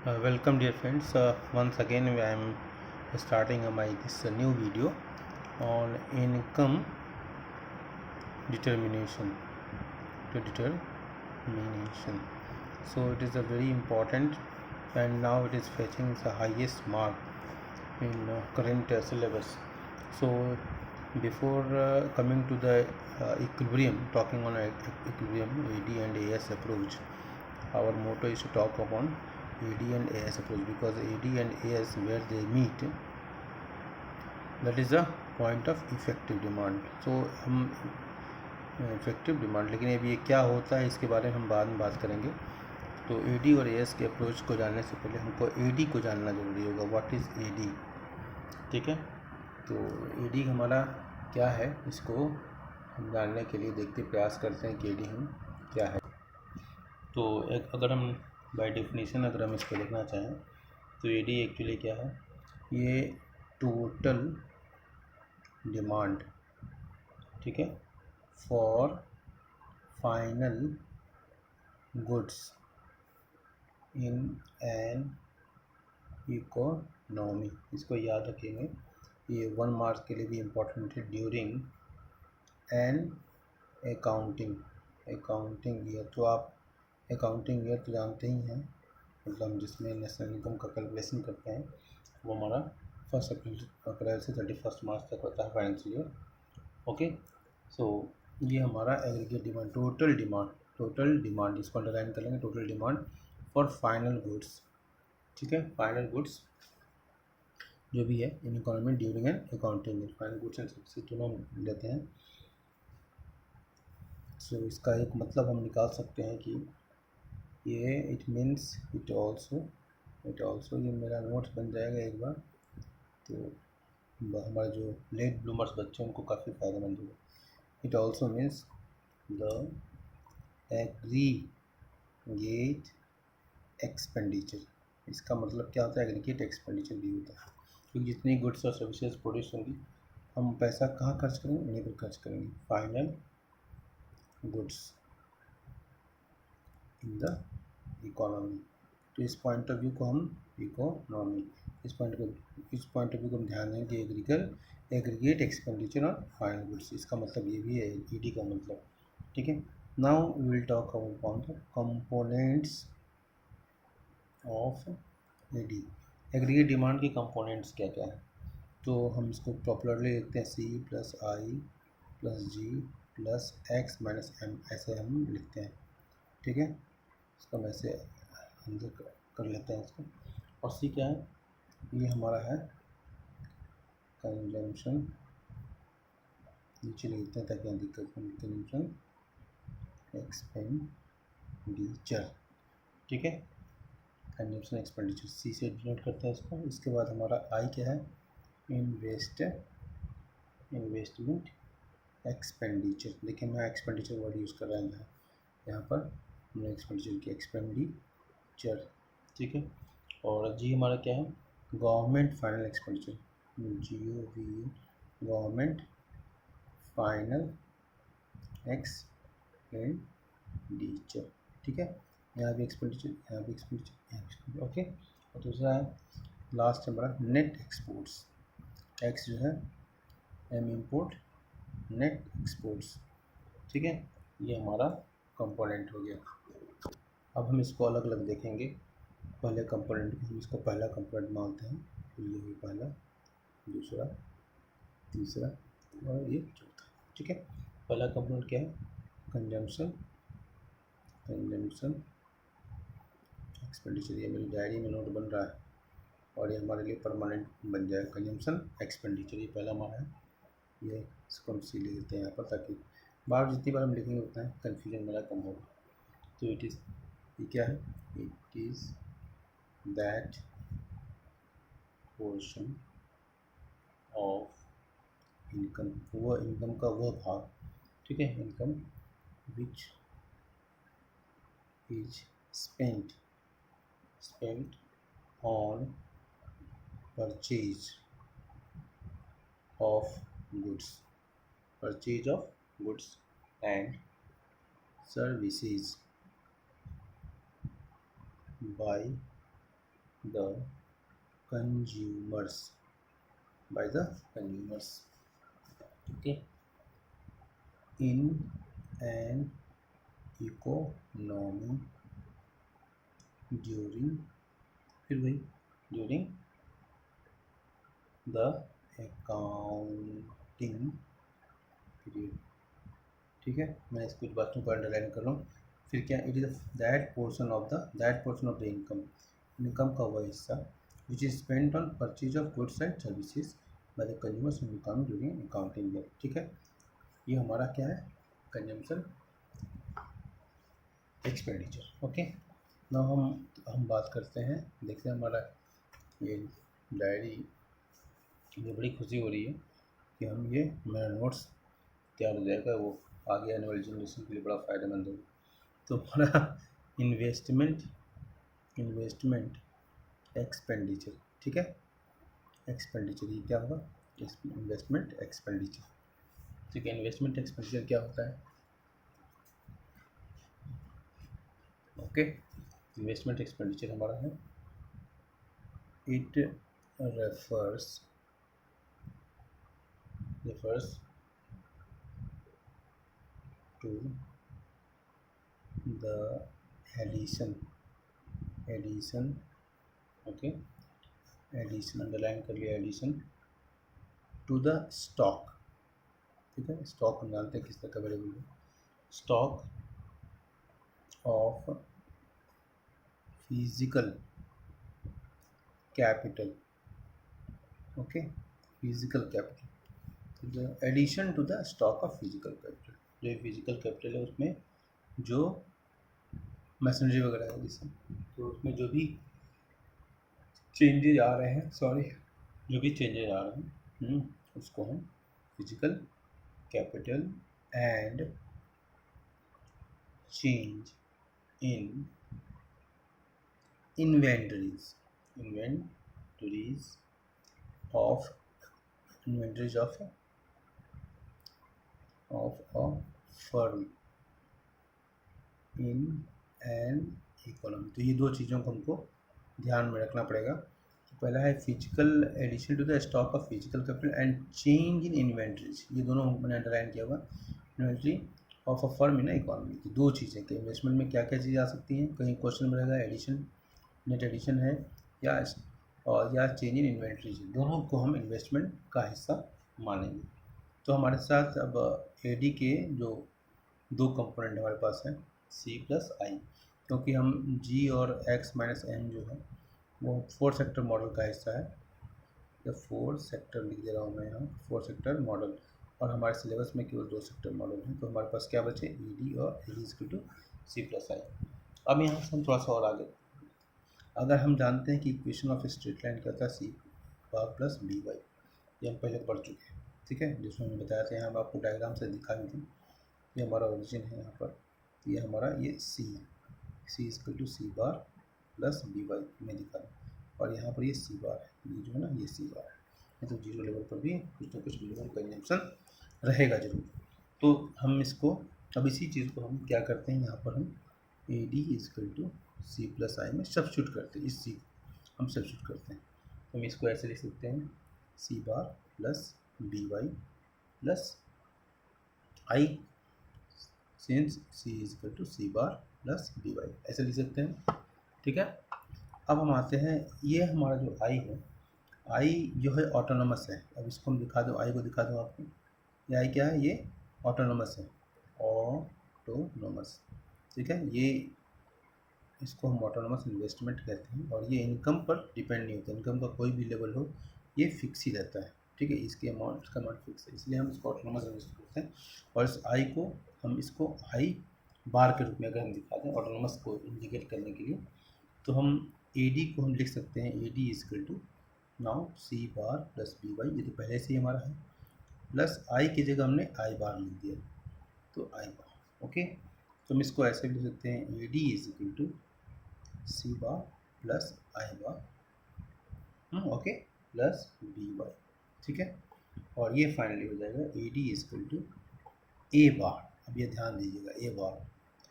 Welcome dear friends. Once again I am starting my this new video on income determination determination. So it is a very important, and now it is fetching the highest mark in current syllabus. So before coming to the equilibrium, talking on equilibrium AD and AS approach, our motto is to talk upon AD and AS approach, because AD and AS where they meet, that is the point of effective demand. So हम effective demand, लेकिन अब ये क्या होता है इसके बारे में हम बाद में बात करेंगे. तो AD और AS के अप्रोच को जानने से पहले हमको AD को जानना ज़रूरी होगा. What is AD? ठीक है, तो AD हमारा क्या है, इसको हम जानने के लिए देखते प्रयास करते हैं कि AD हम क्या है. तो एक अगर हम बाय डेफिनेशन अगर हम इसको लिखना चाहें तो AD एक्चुअली क्या है, ये टोटल डिमांड, ठीक है, for final goods in an economy. इसको याद रखेंगे, ये 1 मार्क्स के लिए भी इम्पोर्टेंट है. During an accounting year. तो आप अकाउंटिंग ईयर तो जानते ही हैं, मतलब हम जिसमें नेशनल इनकम का कैलकुलेशन करते हैं वो हमारा 1 अप्रैल से 31 मार्च तक होता है फाइनेंशियल ईयर. ओके, सो ये हमारा एग्रीगेट डिमांड, टोटल डिमांड इसको अंडरलाइन कर लेंगे. Total demand for final goods, ठीक है, फाइनल गुड्स जो भी है in economy during an accounting year. Final goods and services दोनों लेते हैं. सो इसका एक मतलब हम निकाल सकते हैं कि ये इट मीन्स इट ऑल्सो ये मेरा नोट्स बन जाएगा एक बार, तो हमारे जो लेट ब्लूमर्स बच्चे हैं उनको काफ़ी फ़ायदेमंद होगा. It also means the aggregate expenditure. इसका मतलब क्या होता है, एग्रीगेट एक्सपेंडिचर भी होता है, क्योंकि जितनी गुड्स और सर्विसेज प्रोड्यूस होंगी हम पैसा कहाँ खर्च करेंगे, इन्हीं पर खर्च करेंगे. Final goods in the economy. तो इस पॉइंट ऑफ व्यू को हम इकोनॉमी, इस पॉइंट ऑफ व्यू को हम ध्यान दें कि एग्रीगेट एक्सपेंडिचर और फाइनल गुड्स, इसका मतलब ये भी है ED का मतलब. ठीक है, now we will talk about the components of AD. Aggregate demand के कंपोनेंट्स क्या क्या है, तो हम इसको पॉपुलरली लिखते हैं C + I + G + X - M, ऐसे हम लिखते हैं. ठीक है, इसको हम ऐसे अंदर कर लेते हैं इसको. और C क्या है, ये हमारा है कंजम्पशन, नीचे लिखते हैं ताकि दिक्कत नहीं. कंजम्पशन एक्सपेंडिचर, ठीक है, कंजम्पशन एक्सपेंडिचर C से डिनोट करते हैं इसको. इसके बाद हमारा I क्या है, इन्वेस्टमेंट एक्सपेंडिचर. देखिए मैं एक्सपेंडिचर वर्ड यूज़ कर रहा हूँ यहाँ पर, हमने एक्सपेंडिचर की एक्सपेंडिचर. ठीक है, और G हमारा क्या है, government final expenditure, GOV, government final expenditure. ठीक है, यहाँ भी एक्सपेंडिचर, यहाँ भी एक्सपेंडिचर. ओके, और दूसरा है लास्ट हमारा नेट एक्सपोर्ट्स. X जो है M इम्पोर्ट, नेट एक्सपोर्ट्स. ठीक है, ये हमारा कंपोनेंट हो गया. अब हम इसको अलग अलग देखेंगे. पहले कंपोनेंट, हम इसको पहला कंपोनेंट मानते हैं, तो ये है पहला, दूसरा, तीसरा और ये चौथा. ठीक है, पहला कंपोनेंट क्या है, कंजम्पशन एक्सपेंडिचर. ये मेरी डायरी में नोट बन रहा है और ये हमारे लिए परमानेंट बन जाएगा. कंजम्पशन एक्सपेंडिचर ये पहला हमारा है, ये इसको हम C ले लेते हैं यहाँ पर, ताकि बार जितनी बार हम लिखेंगे उतना कन्फ्यूजन मेरा कम होगा. तो इट इज़, ये क्या है, it is that portion of income, वह इनकम का वह भाग, ठीक है, income which is spent on purchase of goods and services by the consumers, by the consumers, okay, in an economy during, फिर वही, during the accounting period, ठीक है। मैं इस कुछ बातों को अंडरलाइन कर रहा हूँ। फिर क्या, it is that portion of the income का वह हिस्सा which is spend on purchase of goods and services by the consumers in income during accounting year, ठीक है। ये हमारा क्या है, कंजम्पशन एक्सपेंडिचर, ओके। नाउ हम बात करते हैं, देखते हैं हमारा ये डायरी, मुझे बड़ी खुशी हो रही है कि हम ये मेरा नोट्स तैयार हो जाएगा, वो आगे आने वाली जनरेशन के लिए बड़ा फ़ायदेमंद होगा। तो हमारा इन्वेस्टमेंट एक्सपेंडिचर, ठीक है, एक्सपेंडिचर ये क्या होगा, इन्वेस्टमेंट एक्सपेंडिचर, ठीक है। इन्वेस्टमेंट एक्सपेंडिचर क्या होता है, ओके। इन्वेस्टमेंट एक्सपेंडिचर हमारा है, it refers to the addition, okay, addition underline कर लिया, एडिशन टू द स्टॉक, ठीक है। स्टॉक हम जानते हैं किस तरह का वेरिएबल है, stock of physical capital, okay, physical capital, addition to the stock of physical capital, जो फिजिकल कैपिटल है उसमें जो मशीनरी वगैरह है जिससे, तो उसमें जो भी चेंजेज आ रहे हैं, उसको हम physical capital and change in inventories of a firm in an economy. तो ये दो चीज़ों को हमको ध्यान में रखना पड़ेगा। तो पहला है physical addition to the stock of physical capital and change in inventories, ये दोनों मैंने अंडरलाइन किया हुआ, inventory of a firm in economy की दो चीज़ें कि इन्वेस्टमेंट में क्या क्या चीज़ें आ सकती हैं, कहीं क्वेश्चन में रहेगा एडिशन, नेट एडिशन है या चेंज इन इन्वेंट्रीज, दोनों को हम इन्वेस्टमेंट का हिस्सा मानेंगे। तो हमारे साथ अब एडी के जो दो कंपोनेंट हमारे पास हैं, सी प्लस आई, क्योंकि हम जी और एक्स माइनस एन जो है वो 4 सेक्टर मॉडल का हिस्सा है, या 4 सेक्टर लिख दे रहा हूँ मैं यहाँ, 4 सेक्टर मॉडल, और हमारे सिलेबस में केवल 2 सेक्टर मॉडल हैं। तो हमारे पास क्या बचे, ई डी और A D equal to C plus I. अब यहाँ से हम थोड़ा सा और आगे, अगर हम जानते हैं कि इक्वेशन ऑफ स्ट्रेट लाइन क्या था, सी बार प्लस बी वाई, ये हम पहले पढ़ चुके हैं, ठीक है, जिसमें हमने बताया था, यहाँ हम आपको डायग्राम से दिखा भी थी। ये हमारा ओरिजिन है यहाँ पर, ये हमारा ये C equal to C bar plus B Y में दिखा है, और यहाँ पर ये सी बार है, ये जो है ना ये सी बार है, तो जीरो लेवल पर भी कुछ ना कुछ मिनिमम कंजम्पशन रहेगा जरूर। तो हम इसको, अब इसी चीज़ को हम क्या करते हैं, यहाँ पर हम A D equal to C plus I में सब्स्टिट्यूट करते हैं, इस सी हम सब्स्टिट्यूट करते हैं। तो हम इसको ऐसे लिख सकते हैं, C bar plus B Y plus I since C is equal to C bar plus B Y, ऐसे लिख सकते हैं, ठीक है। अब हम आते हैं, ये हमारा जो आई है, आई जो है ऑटोनोमस है। अब इसको हम दिखा दो, आई को दिखा दो आपको, ये आई क्या है, ये ऑटोनोमस है, ऑटोनोमस, ठीक है। ये इसको हम ऑटोनोमस इन्वेस्टमेंट कहते हैं, और ये इनकम पर डिपेंड नहीं होता, इनकम का कोई भी लेवल हो ये फिक्स ही रहता है, ठीक है, इसका अमाउंट फिक्स है, इसलिए हम इसको ऑटोनोमस इन्वेस्टमेंट करते हैं। और इस आई को हम इसको आई बार के रूप में अगर हम दिखा दें ऑटोनोमस को इंडिकेट करने के लिए, तो हम ए डी को हम लिख सकते हैं, A D equal to now C bar plus B Y, ये तो पहले से ही हमारा है, प्लस आई की जगह हमने आई बार लिख दिया, तो आई बार, ओके। तो हम इसको ऐसे भी लिख सकते हैं, A D is equal to C bar plus I bar, okay, plus B Y, ठीक है। और ये फाइनली हो जाएगा A D equal to A bar, अब ये ध्यान दीजिएगा, ए बार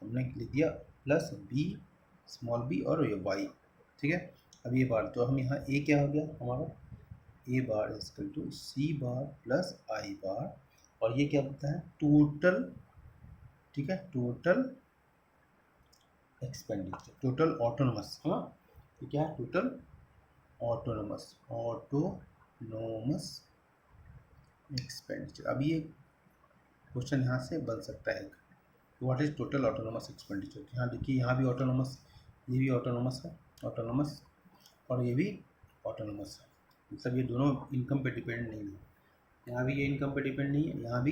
हमने लिख दिया प्लस बी स्मॉल बी और ये वाई, ठीक है। अब ये बार तो हम यहाँ ए क्या हो गया हमारा, A bar equal to C bar plus I bar, और ये क्या होता है टोटल, ठीक है, टोटल एक्सपेंडिचर, टोटल ऑटोनोमस, है ना, तो क्या है टोटल ऑटोनोमस, ऑटोनोमस एक्सपेंडिचर। अब ये क्वेश्चन यहाँ से बन सकता है, what is total autonomous expenditure. यहाँ देखिए, यहाँ भी ऑटोनोमस, ये भी ऑटोनोमस है, ऑटोनोमस, और ये भी ऑटोनोमस है, मतलब ये दोनों इनकम पे डिपेंड नहीं है। यहाँ भी ये इनकम पे डिपेंड नहीं है, यहाँ भी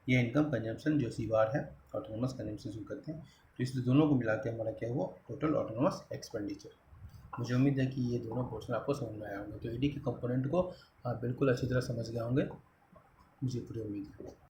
ये इनकम कंजम्पशन जो सी बार है, ऑटोनोमस कंजम्पशन जो करते हैं, तो इस दोनों को मिला के हमारा क्या हुआ टोटल ऑटोनोमस एक्सपेंडिचर। मुझे उम्मीद है कि ये दोनों क्वेश्चन आपको समझ में आए होंगे, तो ईडी के कंपोनेंट को आप बिल्कुल अच्छी तरह समझ गए होंगे, मुझे पूरी उम्मीद है।